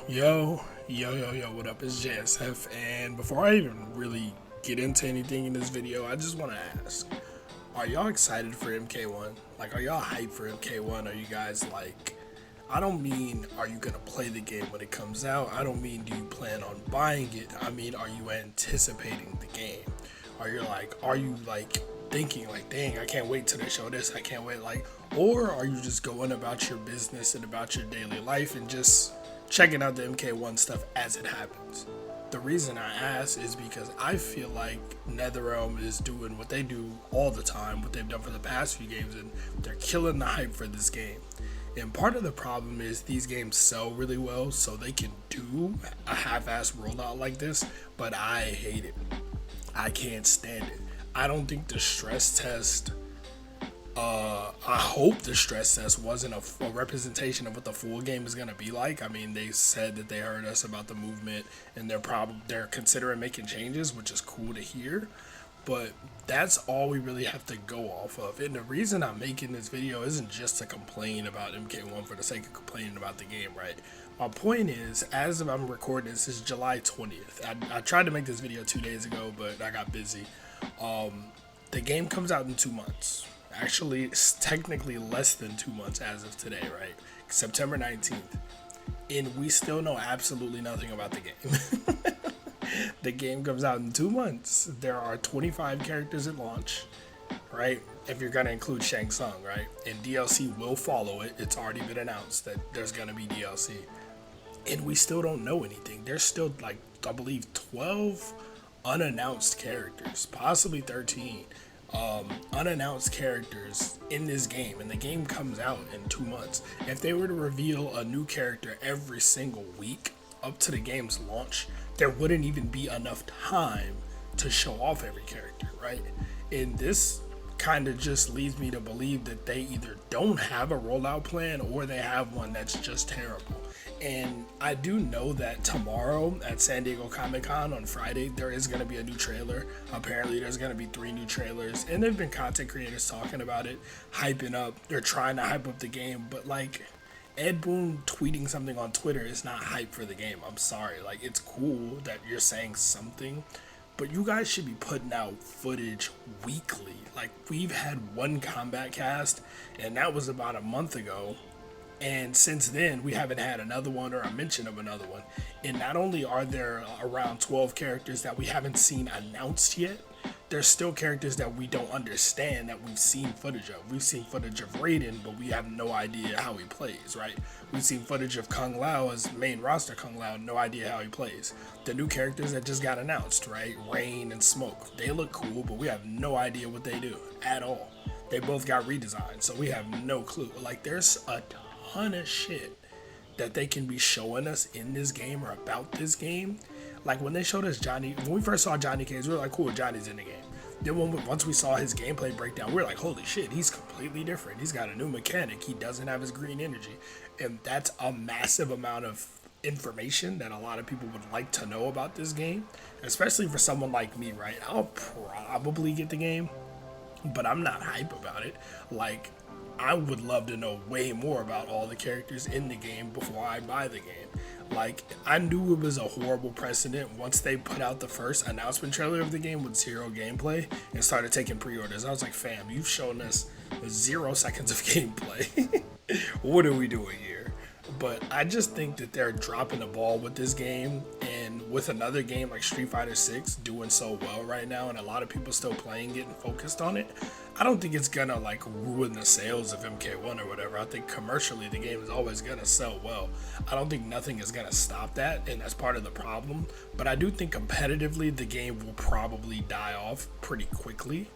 Yo, what up? It's JSF, and before I even really get into anything in this video, I just want to ask, are y'all excited for MK1? Like, are y'all hyped for MK1? Are you guys like, I don't mean, are you gonna play the game when it comes out? I don't mean, do you plan on buying it? I mean, are you anticipating the game? Are you like thinking like, dang, I can't wait till they show this, I can't wait, like, or are you just going about your business and about your daily life and just checking out the MK1 stuff as it happens? The reason I ask is because I feel like NetherRealm is doing what they do all the time, what they've done for the past few games, and they're killing the hype for this game. And part of the problem is these games sell really well, so they can do a half-ass rollout like this, but I hate it. I can't stand it. I don't think the stress test, I hope the stress test wasn't a representation of what the full game is going to be like. I mean, they said that they heard us about the movement and they're considering making changes, which is cool to hear. But that's all we really have to go off of. And the reason I'm making this video isn't just to complain about MK1 for the sake of complaining about the game, right? My point is, as I'm recording this, is July 20th. I tried to make this video 2 days ago, but I got busy. The game comes out in 2 months. Actually, it's technically less than 2 months as of today, right? September 19th. And we still know absolutely nothing about the game. The game comes out in 2 months. There are 25 characters at launch, right? If you're going to include Shang Tsung, right? And DLC will follow it. It's already been announced that there's going to be DLC. And we still don't know anything. There's still, like, I believe 12 unannounced characters, possibly 13 unannounced characters in this game, and the game comes out in 2 months. If they were to reveal a new character every single week up to the game's launch, there wouldn't even be enough time to show off every character, right? And this kind of just leads me to believe that they either don't have a rollout plan or they have one that's just terrible. And I do know that tomorrow at San Diego Comic-Con on Friday, there is going to be a new trailer. Apparently there's going to be 3 new trailers, and there've been content creators talking about it, hyping up. They're trying to hype up the game, but like, Ed Boon tweeting something on Twitter is not hype for the game. I'm sorry. Like, it's cool that you're saying something, but you guys should be putting out footage weekly. Like, we've had one combat cast, and that was about a month ago. And since then, we haven't had another one or a mention of another one. And not only are there around 12 characters that we haven't seen announced yet, there's still characters that we don't understand that we've seen footage of. We've seen footage of Raiden, but we have no idea how he plays, right? We've seen footage of Kung Lao as main roster Kung Lao, no idea how he plays. The new characters that just got announced, right? Rain and Smoke. They look cool, but we have no idea what they do at all. They both got redesigned, so we have no clue. Like, there's a ton of shit that they can be showing us in this game or about this game. Like, when they showed us Johnny, when we first saw Johnny Cage, we were like, cool, Johnny's in the game. Then once we saw his gameplay breakdown, we were like, holy shit, he's completely different. He's got a new mechanic. He doesn't have his green energy. And that's a massive amount of information that a lot of people would like to know about this game, especially for someone like me, right? I'll probably get the game, but I'm not hype about it. Like, I would love to know way more about all the characters in the game before I buy the game. Like, I knew it was a horrible precedent once they put out the first announcement trailer of the game with 0 gameplay and started taking pre-orders. I was like, fam, you've shown us 0 seconds of gameplay. What are we doing here? But I just think that they're dropping the ball with this game, and with another game like Street Fighter 6 doing so well right now and a lot of people still playing it and focused on it, I don't think it's gonna like ruin the sales of MK1 or whatever. I think commercially the game is always gonna sell well. I don't think nothing is gonna stop that, and that's part of the problem. But I do think competitively the game will probably die off pretty quickly.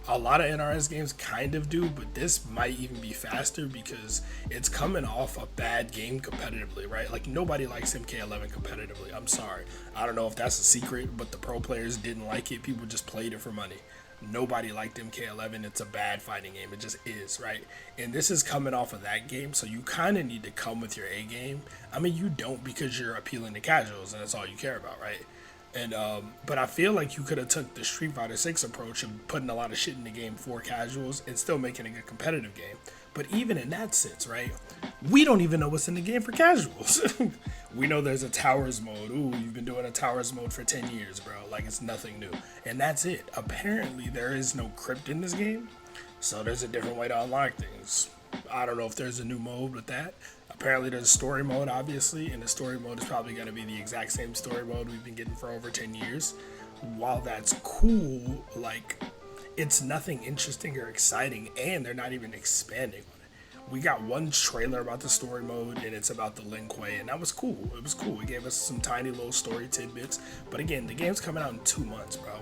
A lot of NRS games kind of do, but this might even be faster because it's coming off a bad game competitively, right? Like, nobody likes MK11 competitively. I'm sorry. I don't know if that's a secret, but the pro players didn't like it. People just played it for money. Nobody liked MK11. It's a bad fighting game. It just is, right? And this is coming off of that game, so you kind of need to come with your A game. I mean, you don't, because you're appealing to casuals and that's all you care about, right? And but I feel like you could have took the Street Fighter 6 approach of putting a lot of shit in the game for casuals and still making it a competitive game. But even in that sense, right, we don't even know what's in the game for casuals. We know there's a towers mode. Ooh, you've been doing a towers mode for 10 years, bro. Like, it's nothing new. And that's it. Apparently, there is no crypt in this game, so there's a different way to unlock things. I don't know if there's a new mode with that. Apparently, there's a story mode, obviously, and the story mode is probably going to be the exact same story mode we've been getting for over 10 years. While that's cool, like, it's nothing interesting or exciting, and they're not even expanding on it. We got one trailer about the story mode, and it's about the Lin Kuei, and that was cool. It was cool. It gave us some tiny little story tidbits. But again, the game's coming out in 2 months, bro.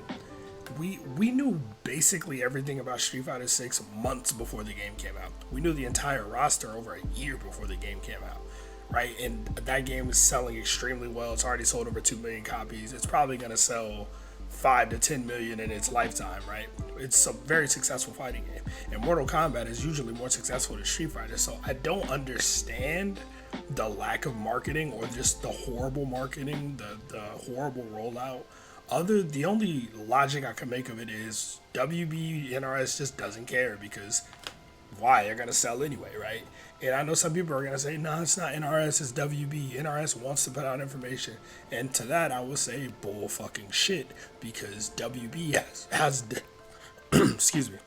We knew basically everything about Street Fighter 6 months before the game came out. We knew the entire roster over a year before the game came out, right? And that game is selling extremely well. It's already sold over 2 million copies. It's probably going to sell 5 to 10 million in its lifetime, right? It's a very successful fighting game, and Mortal Kombat is usually more successful than Street Fighter. So I don't understand the lack of marketing, or just the horrible marketing, the horrible rollout. The only logic I can make of it is WB NRS just doesn't care, because why? They're gonna sell anyway, right? And I know some people are gonna say, no, it's not NRS, it's WB. NRS wants to put out information, and to that I will say bull fucking shit, because WB has excuse me,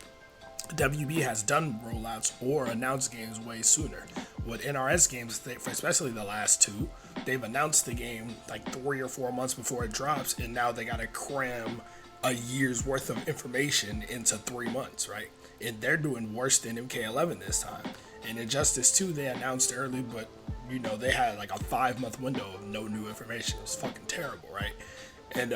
WB has done rollouts or announced games way sooner. With NRS games, especially the last two, they've announced the game like 3 or 4 months before it drops, and now they gotta cram a year's worth of information into 3 months, right? And they're doing worse than MK11 this time. And Injustice 2, they announced early, but you know, they had like a 5-month window of no new information. It was fucking terrible, right? And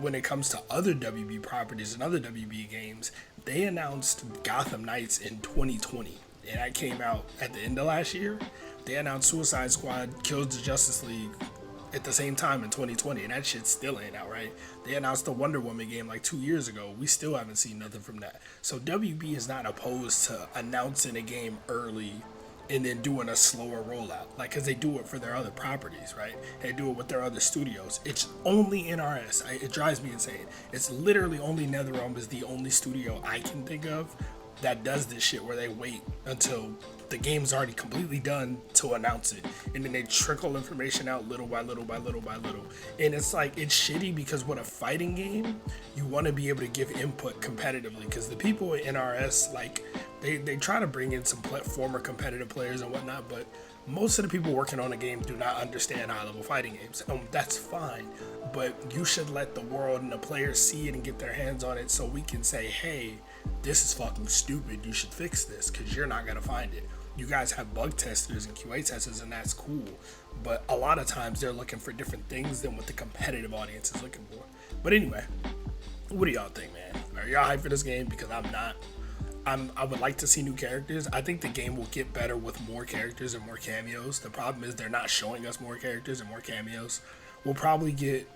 when it comes to other WB properties and other WB games, they announced Gotham Knights in 2020, and that came out at the end of last year. They announced Suicide Squad Kills the Justice League at the same time in 2020, and that shit still ain't out, right? They announced the Wonder Woman game like 2 years ago. We still haven't seen nothing from that. So WB is not opposed to announcing a game early and then doing a slower rollout, like, because they do it for their other properties, right? They do it with their other studios. It's only NRS. It drives me insane. It's literally only NetherRealm is the only studio I can think of that does this shit, where they wait until the game's already completely done to announce it, and then they trickle information out little by little by little by little. And it's like, it's shitty, because with a fighting game, you want to be able to give input competitively, because the people at NRS, like, they try to bring in some former competitive players and whatnot, but most of the people working on the game do not understand high-level fighting games. That's fine, but you should let the world and the players see it and get their hands on it, so we can say, hey, this is fucking stupid, you should fix this, because you're not going to find it. You guys have bug testers and QA testers, and that's cool, but a lot of times they're looking for different things than what the competitive audience is looking for. But anyway, what do y'all think, man? Are y'all hyped for this game? Because I'm not. I would like to see new characters. I think the game will get better with more characters and more cameos. The problem is they're not showing us more characters and more cameos. We'll probably get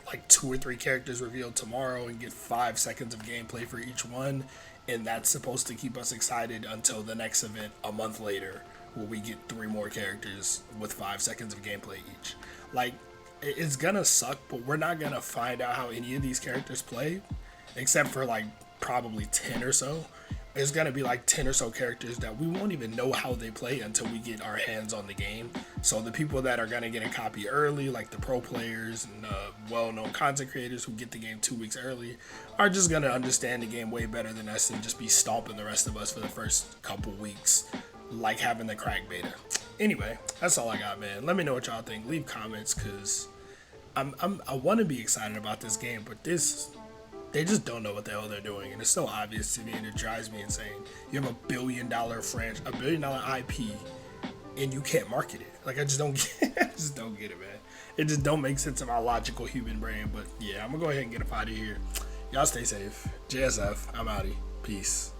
like 2 or 3 characters revealed tomorrow and get 5 seconds of gameplay for each one, and that's supposed to keep us excited until the next event a month later, where we get 3 more characters with 5 seconds of gameplay each. Like, it's gonna suck, but we're not gonna find out how any of these characters play, except for like probably 10 or so. There's gonna be like 10 or so characters that we won't even know how they play until we get our hands on the game. So the people that are gonna get a copy early, like the pro players and well-known content creators who get the game 2 weeks early, are just gonna understand the game way better than us and just be stomping the rest of us for the first couple weeks, like having the crack beta. Anyway, that's all I got, man. Let me know what y'all think. Leave comments, cause I want to be excited about this game, but they just don't know what the hell they're doing, and it's so obvious to me, and it drives me insane. You have $1 billion franchise, $1 billion IP, and you can't market it. Like, I just don't get it. I just don't get it, man. It just don't make sense in my logical human brain. But yeah, I'm gonna go ahead and get up out of here. Y'all stay safe. JSF, I'm outie. Peace.